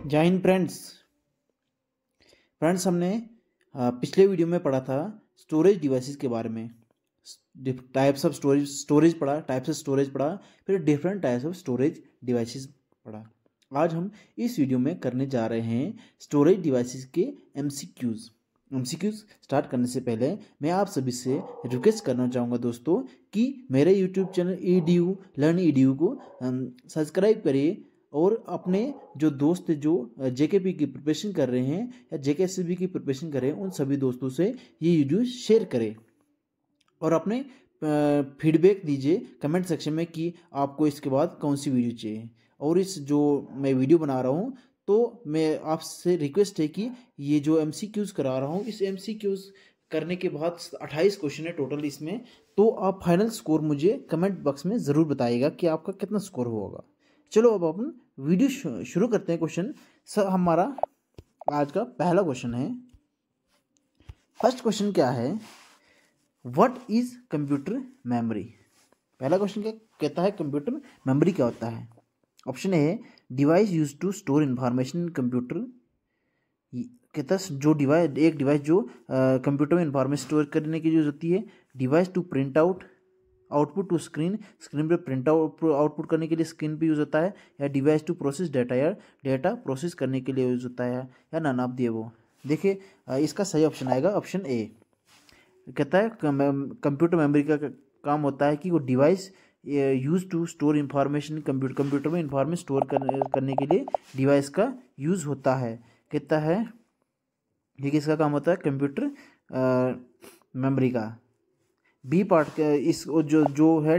जय हिंद फ्रेंड्स हमने पिछले वीडियो में पढ़ा था स्टोरेज डिवाइसेस के बारे में। टाइप्स ऑफ स्टोरेज पढ़ा, टाइप्स ऑफ स्टोरेज पढ़ा, फिर different types of storage devices पढ़ा। आज हम इस वीडियो में करने जा रहे हैं स्टोरेज डिवाइसेस के एमसीक्यूज। स्टार्ट करने से पहले मैं आप सभी से रिक्वेस्ट करना चाहूँगा दोस्तों कि मेरे यूट्यूब चैनल लर्न ईडीयू को सब्सक्राइब करिए और अपने जो दोस्त जो जेकेपी की प्रिपरेशन कर रहे हैं या जेकेएसएसबी की प्रिपरेशन कर रहे हैं उन सभी दोस्तों से ये वीडियो शेयर करें और अपने फीडबैक दीजिए कमेंट सेक्शन में कि आपको इसके बाद कौन सी वीडियो चाहिए। और इस जो मैं वीडियो बना रहा हूँ तो मैं आपसे रिक्वेस्ट है कि ये जो एमसीक्यूज करा रहा हूँ इस एमसीक्यूज करने के बाद 28 क्वेश्चन है टोटल इसमें, तो आप फाइनल स्कोर मुझे कमेंट बॉक्स में ज़रूर बताइएगा कि आपका कितना स्कोर होगा। चलो अब अपन वीडियो शुरू करते हैं। क्वेश्चन सर हमारा आज का पहला क्वेश्चन है। फर्स्ट क्वेश्चन क्या है, व्हाट इज कंप्यूटर मेमोरी। पहला क्वेश्चन क्या कहता है, कंप्यूटर मेमोरी क्या होता है। Option A device use to store information in computer. कहता है जो एक डिवाइस जो कंप्यूटर में इंफॉर्मेशन स्टोर करने की यूज होती है। Device to print output to screen पे प्रिंट आउटपुट करने के लिए स्क्रीन पे यूज होता है। या डिवाइस टू प्रोसेस डाटा, या डाटा प्रोसेस करने के लिए यूज होता है। या नन ऑफ द अबव। देखिए इसका सही ऑप्शन आएगा ऑप्शन ए। कहता है कंप्यूटर मेमोरी का काम होता है कि वो device use to store information, computer में इंफॉर्मेशन स्टोर करने के लिए डिवाइस का यूज होता है। कहता है ये किसका काम होता है, कंप्यूटर मेमोरी का। बी पार्ट का इस जो है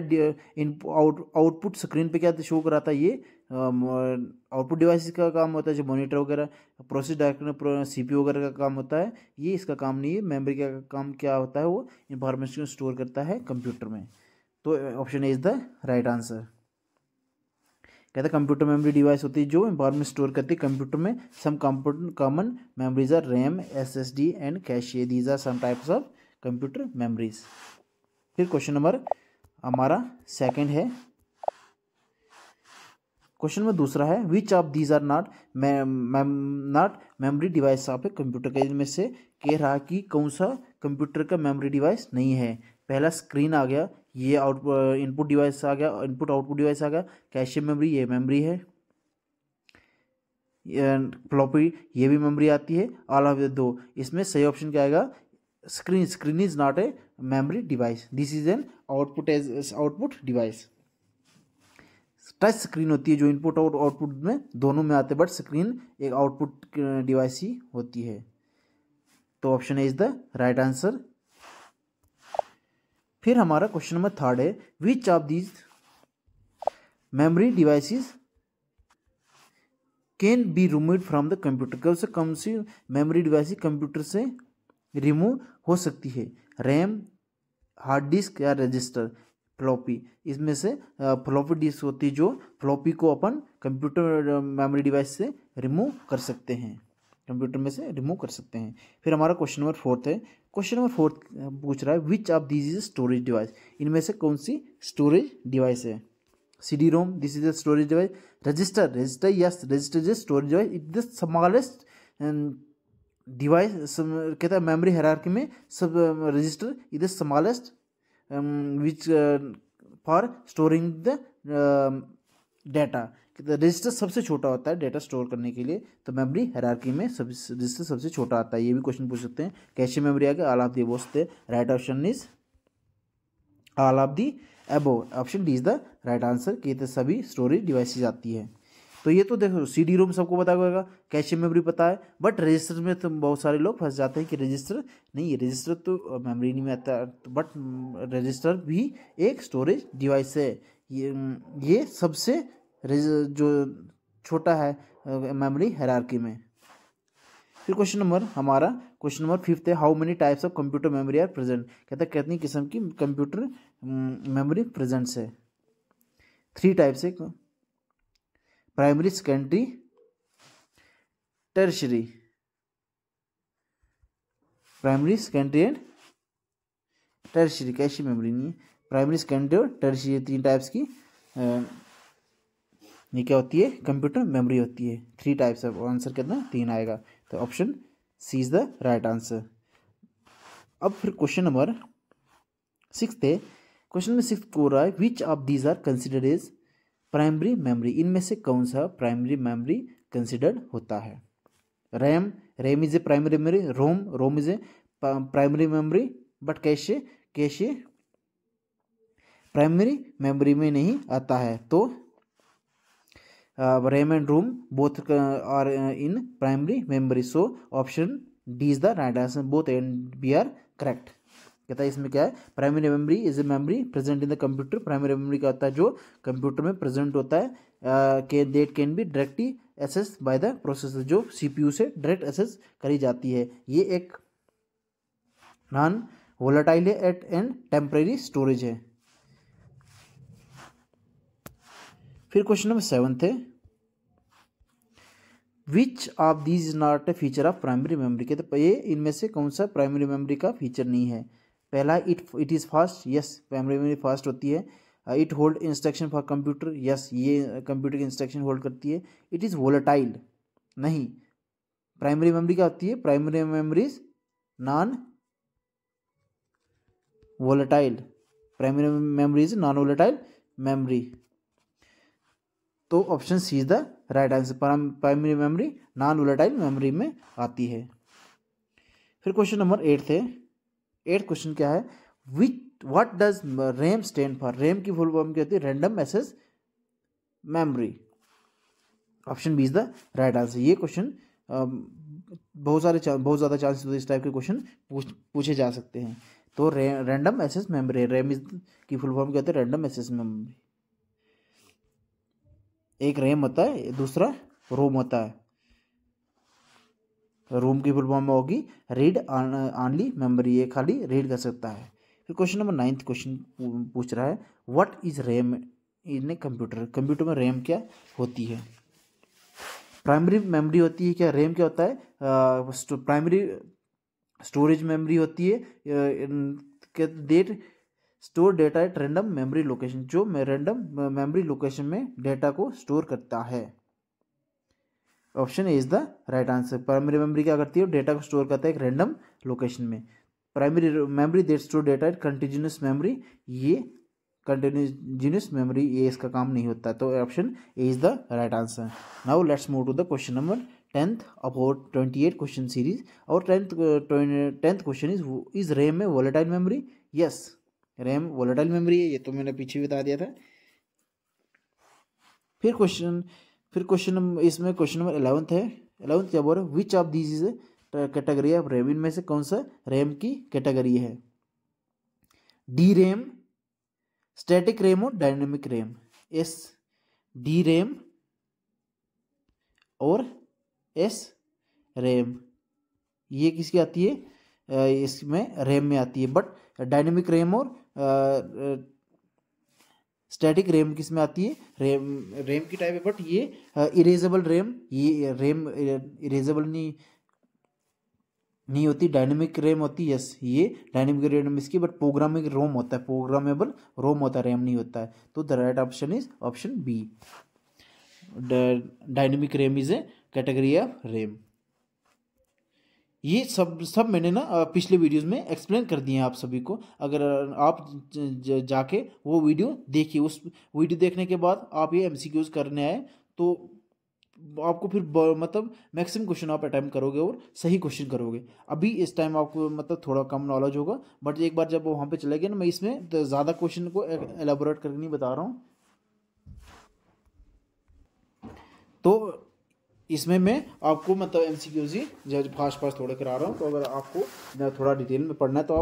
आउटपुट स्क्रीन पे क्या शो कराता है, ये आउटपुट डिवाइस का काम होता है। जो मॉनिटर वगैरह, प्रोसेस डायरेक्टर, सीपीयू वगैरह का काम होता है, ये इसका काम नहीं है। मेमोरी का काम क्या होता है, वो इंफॉर्मेशन स्टोर करता है कंप्यूटर में। तो option A is the right answer. कहते हैं कंप्यूटर मेमोरी डिवाइस होती है जो इंफॉर्मेशन स्टोर करती है कंप्यूटर में। Some common memories are RAM, SSD and cache. These are some types of computer memories. फिर क्वेश्चन नंबर हमारा सेकंड है। क्वेश्चन में दूसरा है, which of these are not memory device of a computer. के इनमें से कह रहा कि कौन सा कंप्यूटर का मेमोरी डिवाइस नहीं है। पहला स्क्रीन आ गया, ये इनपुट डिवाइस आ गया, इनपुट आउटपुट डिवाइस आ गया। कैशे मेमोरी, ये मेमोरी है। फ्लॉपी, ये भी मेमोरी आती है। ऑल ऑफ द दो, इसमें सही ऑप्शन क्या आएगा, screen is not a memory device, this is an output device. Touch screen होती है जो इनपुट और आउटपुट में दोनों में आते हैं, बट स्क्रीन एक आउटपुट डिवाइस ही होती है। तो option A is the right answer. फिर हमारा क्वेश्चन नंबर थर्ड है, which of these memory devices can be removed from the computer. कौन सी मेमोरी डिवाइस कंप्यूटर से रिमूव हो सकती है। रैम, हार्ड डिस्क या रजिस्टर, फ्लॉपी। इसमें से फ्लॉपी डिस्क होती है जो फ्लॉपी को अपन कंप्यूटर मेमोरी डिवाइस से रिमूव कर सकते हैं, कंप्यूटर में से रिमूव कर सकते हैं। फिर हमारा क्वेश्चन नंबर फोर्थ है। क्वेश्चन नंबर फोर्थ पूछ रहा है, which of this is storage device. इनमें से कौन सी स्टोरेज डिवाइस है। CD ROM, this is a storage device. Register, yes, register is storage device. It the smallest device. कहता है मेमोरी हायरार्की में सब register is the smallest which for storing the data. Register सबसे छोटा होता है data store करने के लिए, तो मेमोरी हायरार्की में रजिस्टर सबसे छोटा आता है। ये भी क्वेश्चन पूछ सकते हैं। कैशे मेमोरी आ गया, ऑल ऑफ द अबव से right option is all of the above. Option D is the right answer कि तो सभी स्टोरेज डिवाइसेज आती है। तो ये तो देखो CD रोम सबको पता होगा, कैशे मेमोरी पता है, बट रजिस्टर में तो बहुत सारे लोग फंस जाते हैं कि रजिस्टर नहीं है, रजिस्टर तो मेमोरी नहीं में आता है, बट रजिस्टर भी एक स्टोरेज डिवाइस है। ये सबसे जो छोटा है मेमोरी हायरार्की में। फिर क्वेश्चन नंबर फिफ्थ है, how many types of computer memory are present. कहता है कितनी किस्म की कंप्यूटर मेमोरी प्रेजेंट्स है। 3 टाइप्स है, primary, secondary, tertiary. Primary, secondary and tertiary. Cache memory नहीं है, प्राइमरी, सेकेंडरी और टर्शियरी 3 टाइप्स की ये क्या होती है, कंप्यूटर मेमोरी होती है। 3 टाइप्स ऑफ, आंसर कितना 3 आएगा, तो option C is the right answer. अब फिर क्वेश्चन नंबर 6 है। क्वेश्चन में 6 को रहा है which of these are considered as primary memory, इनमें से कौन सा प्राइमरी मेमोरी कंसिडर्ड होता है। RAM is a primary memory, ROM is a primary memory, but cache primary memory में नहीं आता है। तो RAM and ROM both are in primary memory, so option D is the right answer, both and B are correct. कहता है इसमें क्या है, primary memory is a memory present in the computer. Primary memory क्या होता है, जो computer में प्रेजेंट होता है, that can be directly access by the processor, जो सीपीयू से डायरेक्ट एक्सेस करी जाती है। ये एक non volatile at and temporary storage है। फिर क्वेश्चन नंबर 7 है which of these is not a feature of primary memory, कहते ये इनमें से कौन सा प्राइमरी मेमोरी का फीचर नहीं है। पहला, it is fast, yes primary memory fast होती है। It hold instruction for computer, yes ये कंप्यूटर की इंस्ट्रक्शन होल्ड करती है। इट इज़ वोलेटाइल, नहीं। प्राइमरी मेमोरी क्या होती है, primary memories non volatile, primary memories non volatile memory, तो option C is the right answer. Primary memory non volatile memory में आती है। फिर क्वेश्चन नंबर 8 है। 8th क्वेश्चन क्या है, what does RAM stand for, RAM की फुल फॉर्म क्या होती है, random access memory, option B is the right answer. ये क्वेश्चन बहुत ज़्यादा चांसेस होते हैं इस टाइप के क्वेश्चन पूछे जा सकते हैं। तो random access memory, RAM is की फुल फॉर्म क्या होती है, रैंडम एक्सेस मेमोरी। एक रैम होता है, दूसरा रोम होता है। रोम की फुल फॉर्म में होगी रीड ऑनली मेमोरी, ये खाली रीड कर सकता है। फिर क्वेश्चन नंबर 9th क्वेश्चन पूछ रहा है what is RAM in a computer, computer में रैम क्या होती है। प्राइमरी मेमोरी होती है क्या, रैम क्या होता है, प्राइमरी स्टोरेज मेमोरी होती है, that store data at random memory location, जो रैंडम मेमोरी लोकेशन में डेटा को स्टोर करता है। Option A is the right answer. Primary memory क्या करती है, डेटा को स्टोर करता है एक रैंडम लोकेशन में। Primary memory that store data at continuous memory, ये कंटिन्यूस मेमोरी ये इसका काम नहीं होता, तो option A is the right answer. Now let's move to the question number 10th about 28 question series. और 10th क्वेश्चन इज रैम में volatile memory, yes RAM volatile memory है, ये तो मैंने पीछे बता दिया था। फिर क्वेश्चन इसमें क्वेश्चन नंबर 11th है। 11th क्या बोल रहा है, which of these is category of RAM, इनमें से कौन सा रैम की कैटेगरी है। डी रैम, स्टैटिक रैम और dynamic RAM. S D RAM और एस रैम, ये किसकी आती है, इसमें रैम में आती है। बट डायनेमिक रैम और स्टैटिक रैम किस में आती है, रैम की टाइप है, बट ये इरेजेबल रैम, ये रैम इरेजेबल नहीं होती, डायनेमिक रैम होती है। यस ये डायनेमिक रैम इसकी, बट प्रोग्रामिंग रोम होता है, प्रोग्रामेबल रोम होता है, रैम नहीं होता है। तो the right option is option B, dynamic RAM is a category of RAM. ये सब मैंने ना पिछले वीडियोस में एक्सप्लेन कर दिए हैं आप सभी को। अगर आप जाके वो वीडियो देखिए, उस वीडियो देखने के बाद आप ये एमसीक्यूज करने आए तो आपको फिर मतलब मैक्सिमम क्वेश्चन आप अटैम्प्ट करोगे और सही क्वेश्चन करोगे। अभी इस टाइम आपको मतलब थोड़ा कम नॉलेज होगा, बट एक बार जब वो वहाँ पे चले गए ना, मैं इसमें तो ज़्यादा क्वेश्चन को एलाबोरेट करके नहीं बता रहा हूँ, तो इसमें मैं आपको मतलब एमसीक्यूज ही जब फास्ट थोड़े करा रहा हूँ। तो अगर आपको थोड़ा डिटेल में पढ़ना है तो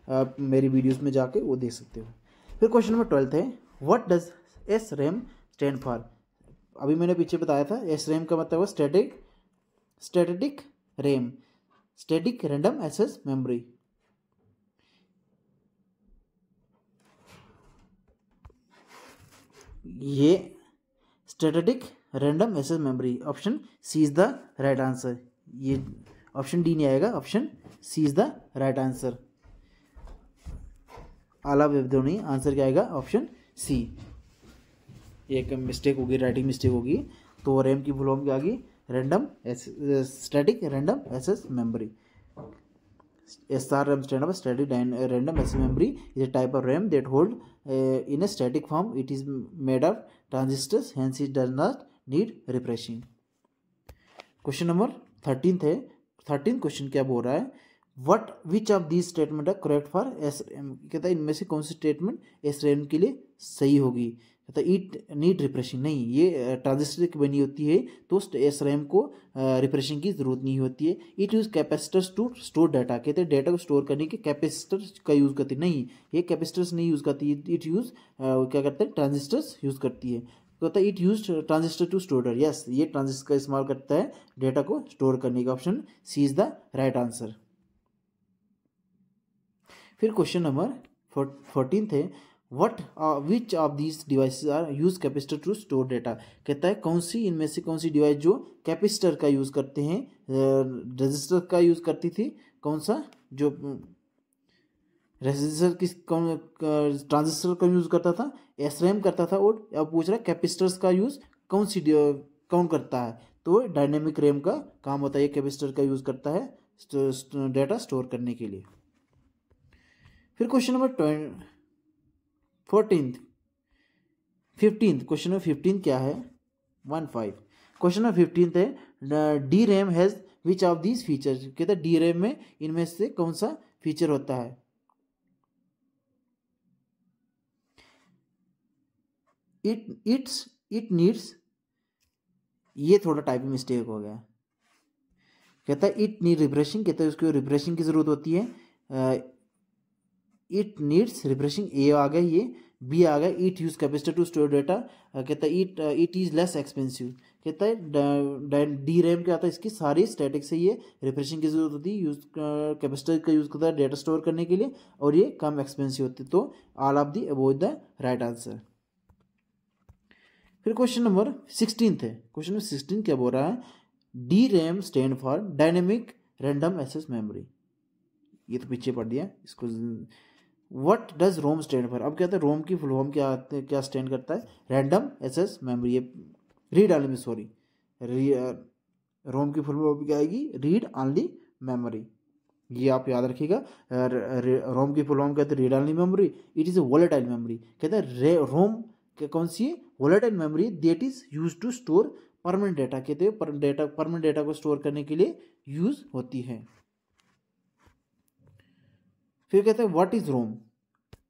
आप मेरी वीडियोस में जाके वो देख सकते हो। फिर क्वेश्चन नंबर 12 है, what does S RAM stand for. अभी मैंने पीछे बताया था एस रैम का मतलब static RAM, static random access memory. ये static random access memory, option C is the right answer. ये ऑप्शन डी नहीं आएगा, option C is the right answer. आला व्यवधि नहीं, आंसर क्या आएगा, ऑप्शन सी। एक मिस्टेक होगी, राइटिंग मिस्टेक होगी। तो रैम की फुल फॉर्म क्या आ गई, random static random access memory. SRAM stand for static random access memory is a type of RAM that hold in a static form. It is made of transistors, hence it does not need refreshing. Question number 13 है। 13 question क्या बोल रहा है, what which of these statement are correct for SRAM। कहता है इनमें से कौन सी स्टेटमेंट SRAM के लिए सही होगी। कहता है इट नीड रिफ्रेशिंग, नहीं ये ट्रांजिस्टर की बनी होती है तो SRAM को रिफ्रेशिंग की जरूरत नहीं होती है। It use capacitors to store data, कहते हैं डाटा को स्टोर करने के कैपेसिटर का यूज़ करती है, नहीं ये कैपेसिटर्स नहीं यूज़ करती, इट यूज़ क्या करते हैं ट्रांजिस्टर्स यूज़ करती है। कहता है it use transistor to store data, yes ये ट्रांजिस्टर का इस्तेमाल करता है डेटा को स्टोर करने का। Option C is the right answer. फिर क्वेश्चन नंबर 14 है, what which of these devices are use capacitor to store data. कहता है कौन सी इनमें से कौन सी डिवाइस जो कैपेसिटर का यूज करते हैं, रजिस्टर का यूज करती थी, कौन सा जो रेजिस्टर किस कौन ट्रांजिस्टर का यूज करता था, SRAM करता था। और अब पूछ रहा है कैपेसिटर्स का यूज कौन करता है, तो डायनेमिक रैम का काम होता है, ये कैपेसिटर का यूज करता है डेटा स्टोर करने के लिए। फिर क्वेश्चन नंबर 15 क्वेश्चन नंबर 15 क्या है, 15 क्वेश्चन नंबर 15 है, DRAM has which of these features. कहता है DRAM में इनमें से कौन सा फीचर होता है। इट नीड्स, ये थोड़ा टाइपिंग मिस्टेक हो गया। कहता है इट नीड रिफ्रेशिंग, कहता है उसको रिफ्रेशिंग की जरूरत होती है। इट नीड्स रिफ्रेशिंग, ए आ गया, ये बी आ गया। It use capacitor to store data, कहता है इट इज लेस एक्सपेंसिव। कहता है DRAM क्या होता है, इसकी सारी स्टैटिक से ये रिफ्रेशिंग की जरूरत होती है, यूज कैपेसिटर का यूज करता है डेटा स्टोर करने के लिए, और ये कम एक्सपेंसिव होती है। तो all of the above the right answer. फिर क्वेश्चन नंबर 16 है। क्वेश्चन नंबर 16 क्या बोल रहा है, DRAM stand for dynamic random access memory. ये तो पीछे पढ़ दिया इसको। What does ROM stand for, अब कहते हैं रोम की फुल फॉर्म क्या स्टैंड करता है, रैंडम एक्सेस मेमोरी। ये रीड ऑनली, सॉरी रोम की फुल फॉर्म क्या आएगी, रीड ऑनली मेमोरी। ये आप याद रखिएगा। रोम की फुल फॉर्म कहते हैं read only memory. It is a volatile memory. कहते हैं रोम कौन सी है, volatile memory that is use to store permanent data. कहते हैं परमानेंट डेटा को स्टोर करने के लिए यूज होती है। फिर कहते हैं व्हाट इज रोम,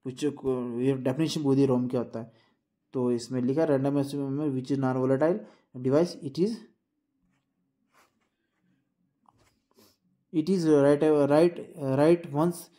कुछ ये डेफिनेशन बोल दी रोम क्या होता है। तो इसमें लिखा random access memory which is non volatile device. It is write once,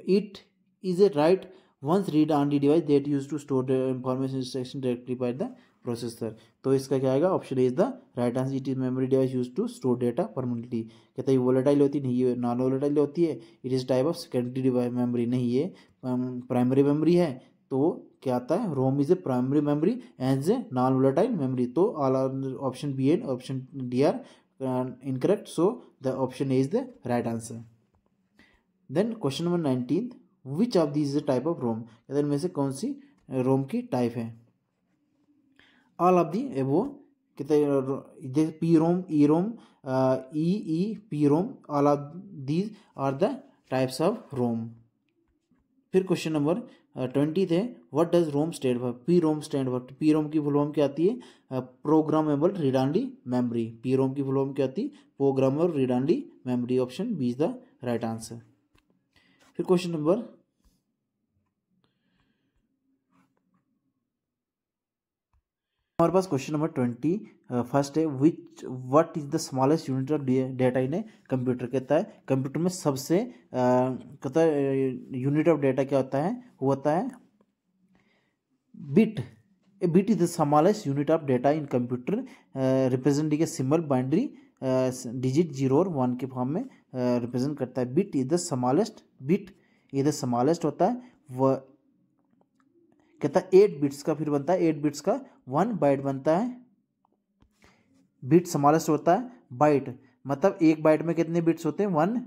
it is a write once read only device that use to store the information instruction directly by the processor. तो इसका क्या आएगा, option is the right answer. It is memory device use to store data permanently. कहता है volatile होती नहीं, ये non volatile होती है। It is type of secondary device memory, नहीं ये प्राइमरी मेमोरी है। तो क्या आता है, ROM is a primary memory as a non volatile memory. तो all option B and option D are incorrect, so the option A is the right answer. Then question number 19, which of these is a type of ROM। इनमें से कौन सी ROM की type है। all of the above, कहते हैं PROM, EROM, EEPROM, all of these are the types of ROM। फिर question number 20 थे, what does ROM stand for. PROM stand for, PROM की फुल फॉर्म क्या आती है, programmable read only memory. PROM की full form क्या आती है, programmable read only memory. Option B is the right answer. फिर क्वेश्चन नंबर हमारे पास क्वेश्चन नंबर 21 है, what is the smallest unit of data in a computer. कहता है कंप्यूटर में सबसे कहता है यूनिट ऑफ डेटा क्या होता है, वो होता है bit. A bit is the smallest unit of data in computer, representing a symbol binary digit 0 और 1 के फॉर्म में रिप्रेजेंट करता है। Bit is the smallest, bit ये द स्मॉलेस्ट होता है। वह कहता है 8 बिट्स का, फिर बनता है 8 बिट्स का 1 बाइट बनता है। बिट स्मॉलेस्ट होता है, बाइट मतलब एक बाइट में कितने बिट्स होते हैं, 1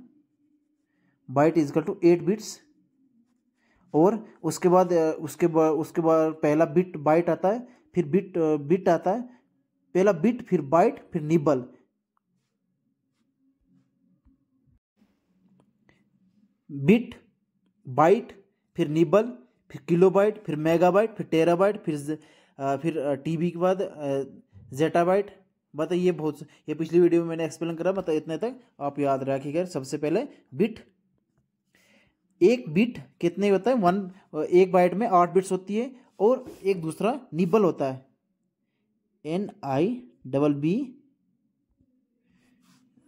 byte is equal to 8 bits. और उसके बाद पहला बिट बाइट आता है, फिर बिट बिट आता है, पहला बिट, फिर बाइट, फिर निबल। बिट, बाइट, फिर निबल, फिर किलोबाइट, फिर मेगाबाइट, फिर टेराबाइट, फिर टीबी के बाद जेटाबाइट। मतलब ये बहुत, ये पिछली वीडियो में मैंने एक्सप्लेन करा, मतलब इतने तक आप याद रखिएगा। सबसे पहले बिट, एक बिट कितने होता है, एक बाइट में 8 बिट्स होती है। और एक दूसरा निबल होता है, NIBB,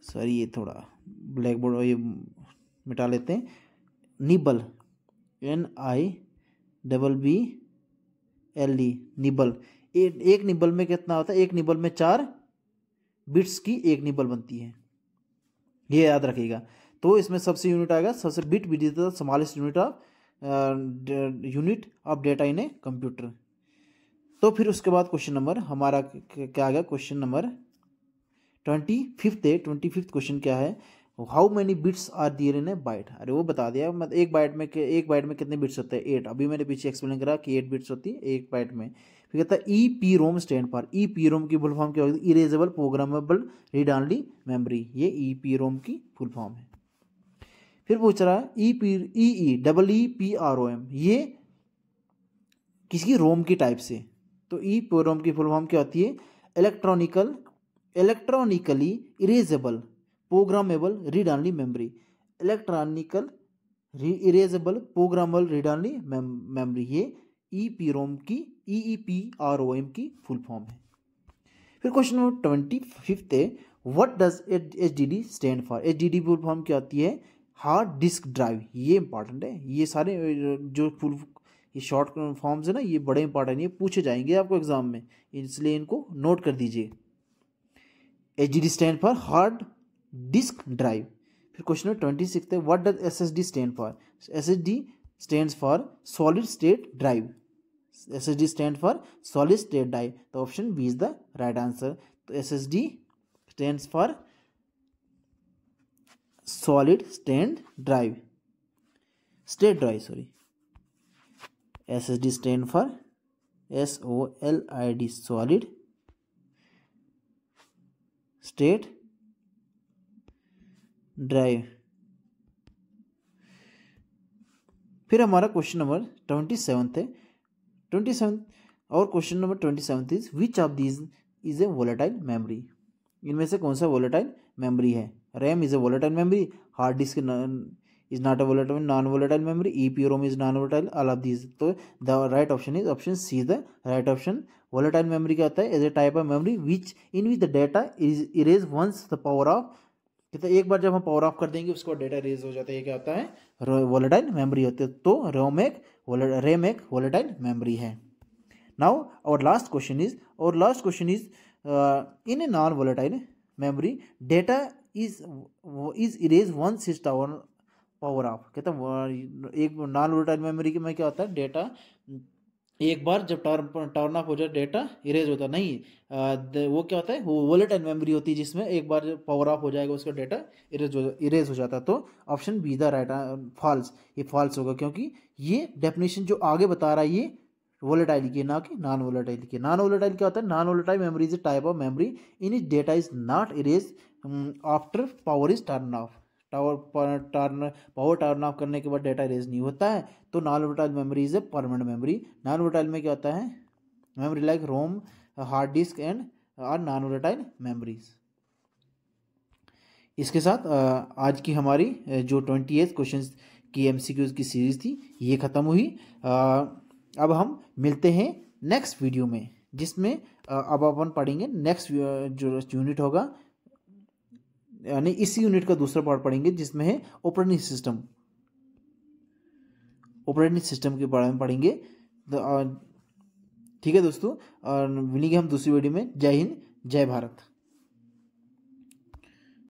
सॉरी ये थोड़ा ब्लैक बोर्ड ये मिटा लेते हैं, निबल, NIBBLE, निबल। एक निबल में कितना होता है, एक निबल में 4 बिट्स की एक निबल बनती है, ये याद रखिएगा। तो इसमें सबसे यूनिट आएगा, सबसे bit which is the smallest unit of data in a computer. तो फिर उसके बाद क्वेश्चन नंबर हमारा क्या आ गया, क्वेश्चन नंबर 25 है। 25 क्वेश्चन क्या है, how many bits are there in a byte. अरे वो बता दिया, मतलब एक बाइट में कितने बिट्स होते हैं, 8। अभी मैंने पीछे एक्सप्लेन करा कि 8 बिट्स होती है एक बाइट में। फिर कहता है EPROM स्टैंड फॉर, EPROM की फुल फॉर्म क्या होगी, erasable programmable read only memory, ये EPROM की फुल फॉर्म है। फिर पूछ रहा है EEPROM, ये किसी रोम की टाइप से। तो EPROM की फुल फॉर्म क्या होती है, electronically erasable programmable read only memory, electronical erasable programmable read only memory, ये EPROM की फुल फॉर्म है। फिर क्वेश्चन नंबर 25 है, what does HDD stand for. HDD full form क्या होती है, हार्ड डिस्क ड्राइव। ये इंपॉर्टेंट है, ये सारे जो ये शॉर्ट फॉर्म्स है ना, ये बड़े इंपॉर्टेंट, ये पूछे जाएंगे आपको एग्जाम में, इसलिए इनको नोट कर दीजिए। HDD stand for hard disk drive. फिर क्वेश्चन नंबर 26 है, what does SSD stand for. SSD stands for solid state drive, SSD stand for solid state drive. तो option B is the right answer. तो SSD stands for solid state drive, sorry, SSD stand for SOLID, solid state drive. फिर हमारा question number 27 है। 27 और question number 27 is which of these is a volatile memory. इनमें से कौन सा volatile memory है। RAM is a volatile memory, hard disk is not a volatile, non volatile memory, EPROM is non volatile, all of these. तो the right option is option C the right option. Volatile memory क्या होता है, as a type of memory which in which the data is erase once the power off. कहते हैं एक बार जब हम power of कर देंगे उसके बाद डेटा इरेज हो जाता है, ये क्या होता है, वोलेटाइल मेमोरी होती है। तो रैम एक वोलेटाइल मेमोरी है। Now our last question is in a non volatile memory data is erased once its power off। कहता है एक नॉन वोलेटाइल मेमोरी में क्या होता है, डेटा एक बार जब टर्न ऑफ हो जाए डेटा इरेज होता नहीं, वो क्या होता है, वो वोलेटाइल मेमोरी होती है जिसमें एक बार पावर ऑफ हो जाएगा उसका डेटा इरेज हो जाता है। तो option B the right, false, ये फॉल्स होगा, क्योंकि ये डेफिनेशन जो आगे बता रहा है ये वोलेटाइल की, ना कि नॉन वोलेटाइल की। नॉन वोलेटाइल क्या होता है, non volatile memory is a type of memory in it data is not erase after power is turn off. Power turn off करने के बाद डेटा इरेज नहीं होता है। तो non volatile memory is a permanent memory. Non volatile में क्या होता है, memory like ROM, hard disk and are non volatile memories. इसके साथ आज की हमारी जो 28 क्वेश्चन की MCQs की सीरीज थी ये खत्म हुई। अब हम मिलते हैं नेक्स्ट वीडियो में, जिसमें अब अपन पढ़ेंगे नेक्स्ट जो यूनिट होगा, यानी इसी यूनिट का दूसरा पार्ट पढ़ेंगे जिसमें है ऑपरेटिंग सिस्टम के बारे में पढ़ेंगे। ठीक है दोस्तों, और मिलेंगे हम दूसरी वीडियो में। जय हिंद, जय भारत।